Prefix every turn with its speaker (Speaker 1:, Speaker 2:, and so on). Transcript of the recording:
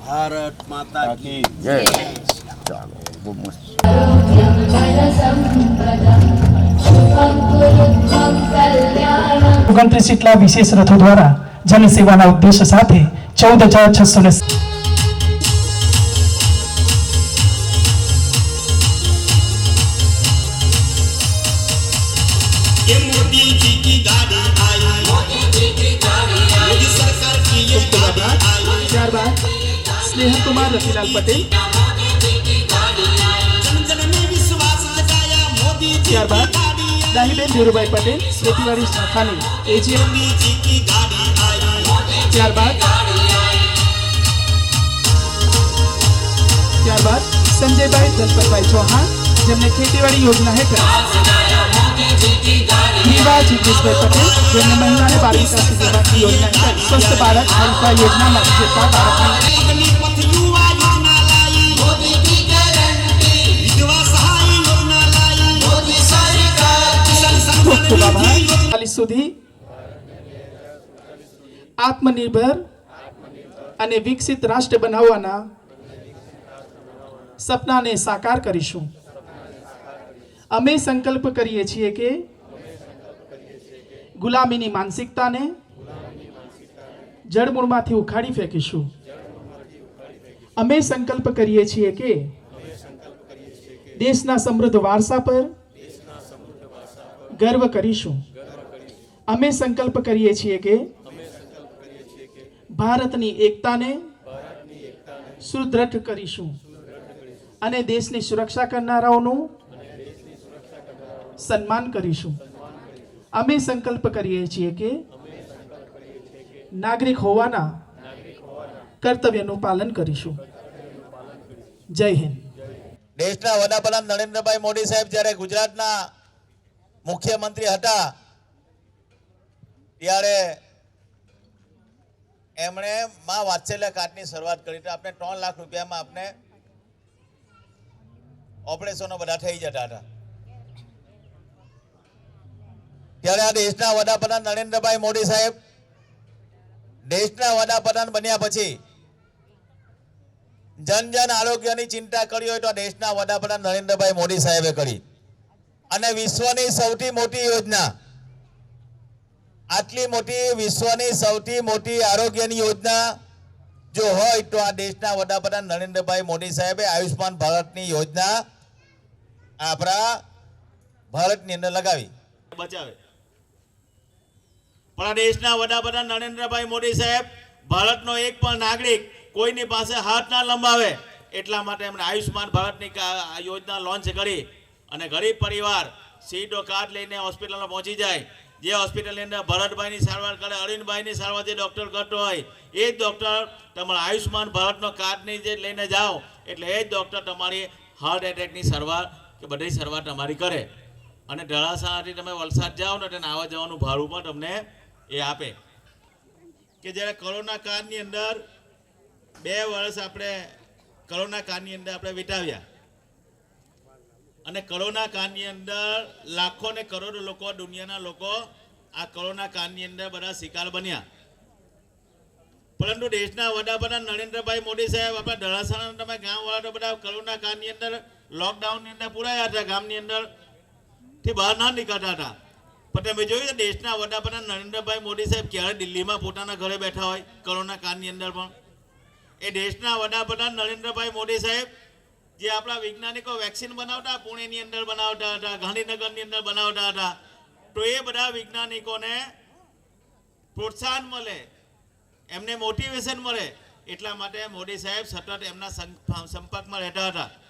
Speaker 1: भारत माता की
Speaker 2: जय। ચાલો બહુ મસ્ત.
Speaker 3: ઓગણત્રીસ જેટલા વિશેષ રથો દ્વારા જનસેવાના ઉદ્દેશ સાથે 14,600
Speaker 4: ये मोदी जी की गाड़ी आई, मोदी जी की गाड़ी आई, मोदी सरकार की ये गाड़ी आई।
Speaker 3: ત્યારબાદ સ્નેહકુમાર રતિલાલ પટેલ,
Speaker 4: जन जन में विश्वास जगाया मोदी जी की
Speaker 3: ત્યારબાદ
Speaker 4: गाड़ी आई,
Speaker 3: દાહીબેન ધીરુભાઈ પટેલ, ખેતીવાડી શાખાની એજીએમ,
Speaker 4: मोदी जी की गाड़ी आई।
Speaker 3: ત્યારબાદ સંજયભાઈ દલપતભાઈ ચૌહાણ, જેમને ખેતીવાડી યોજના હેઠળ રીવા જિગ્નેશભાઈ પટેલ, જેમને મહિલા અને બાળ વિકાસ વિભાગની યોજના હેઠળ સ્વસ્થ બાળક હલ્કા યોજનામાં જેટલા બાળકને
Speaker 4: अग्निपथ युवा योजना लाई, मोदी की गारंटी, विधवा सहाय योजना लाई, मोदी सरकार किसान
Speaker 3: ખૂબ ખૂબ
Speaker 4: सम्मान
Speaker 3: આભાર.
Speaker 4: निधि योजना।
Speaker 3: હાલ સુધી આત્મનિર્ભર અને વિકસિત રાષ્ટ્ર બનાવવાના સપનાને સાકાર કરીશું. અમે સંકલ્પ કરીએ છીએ કે ગુલામીની માનસિકતાને જડમૂળમાંથી ઉખાડી ફેંકીશું. અમે સંકલ્પ કરીએ છીએ કે દેશના સમૃદ્ધ વારસા પર ગર્વ કરીશું. અમે સંકલ્પ કરીએ છીએ કે ભારતની એકતાને સુદૃઢ કરીશું અને દેશની સુરક્ષા કરનારાઓનું સન્માન કરીશું. અમે સંકલ્પ કરીએ છીએ કે નાગરિક હોવાના કર્તવ્યનું પાલન કરીશું. જય હિન્દ.
Speaker 5: દેશના વડાપ્રધાન નરેન્દ્રભાઈ મોદી સાહેબ જ્યારે ગુજરાતના મુખ્યમંત્રી હતા ત્યારે એમણે મા વાત્સલ્ય કાર્ડની શરૂઆત કરી હતી. આપણે 3 લાખ રૂપિયામાં આપણે ઓપરેશનો બધા થઈ જતા હતા. ત્યારે આ દેશના વડાપ્રધાન નરેન્દ્રભાઈ મોદી સાહેબ દેશના વડાપ્રધાન બન્યા પછી જન જન આરોગ્યની ચિંતા કરી હોય તો દેશના વડાપ્રધાન નરેન્દ્રભાઈ મોદી સાહેબે કરી. અને વિશ્વની સૌથી મોટી યોજના, આટલી મોટી વિશ્વની સૌથી મોટી આરોગ્યની યોજના જો હોય તો આ દેશના વડાપ્રધાન નરેન્દ્રભાઈ મોદી સાહેબે આયુષ્માન ભારતની યોજના આપણા ભારતની અંદર લગાવી બચાવે. પણ આ દેશના વડાપ્રધાન નરેન્દ્રભાઈ મોદી સાહેબ ભારતનો એક પણ નાગરિક કોઈની પાસે હાથ ના લંબાવે એટલા માટે એમણે આયુષ્માન ભારતની યોજના લોન્ચ કરી અને ગરીબ પરિવાર સીધો કાર્ડ લઈને હોસ્પિટલમાં પહોંચી જાય. જે હોસ્પિટલની અંદર ભરતભાઈની સારવાર કરે, અરવિંદભાઈની સારવાર જે ડૉક્ટર કરતો હોય એ જ ડૉક્ટર તમારા આયુષ્માન ભારતનો કાર્ડની જે લઈને જાઓ એટલે એ જ ડૉક્ટર તમારી હાર્ટ એટેકની સારવાર કે બધી સારવાર તમારી કરે. અને ઢળાસાથી તમે વલસાડ જાઓ ને તેને આવવા જવાનું ભાડું પણ તમને એ આપે. કે જ્યારે કોરોના કાળની અંદર 2 વર્ષ આપણે કોરોના કાળની અંદર આપણે વિતાવ્યા અને કોરોના કાળની અંદર લાખો ને કરોડો લોકો, દુનિયાના લોકો આ કોરોના કાળની અંદર બધા શિકાર બન્યા. પરંતુ દેશના વડાપ્રધાન નરેન્દ્રભાઈ મોદી સાહેબ આપણા ઢળાસાના તમે ગામવાળા તો બધા કોરોના કાળની અંદર લોકડાઉનની અંદર પુરાયા હતા, ગામની અંદર થી બહાર ના નીકળતા હતા. પણ તમે જોયું દેશના વડાપ્રધાન નરેન્દ્રભાઈ મોદી સાહેબ ક્યારે દિલ્હીમાં પોતાના ઘરે બેઠા હોય કોરોના કાળની અંદર પણ. એ દેશના વડાપ્રધાન નરેન્દ્રભાઈ મોદી સાહેબ જે આપણા વૈજ્ઞાનિકો વેક્સિન બનાવતા, પુણેની અંદર બનાવતા હતા, ગાંધીનગરની અંદર બનાવતા હતા, તો એ બધા વૈજ્ઞાનિકોને પ્રોત્સાહન મળે, એમને મોટિવેશન મળે એટલા માટે મોદી સાહેબ સતત એમના સંપર્કમાં રહેતા હતા.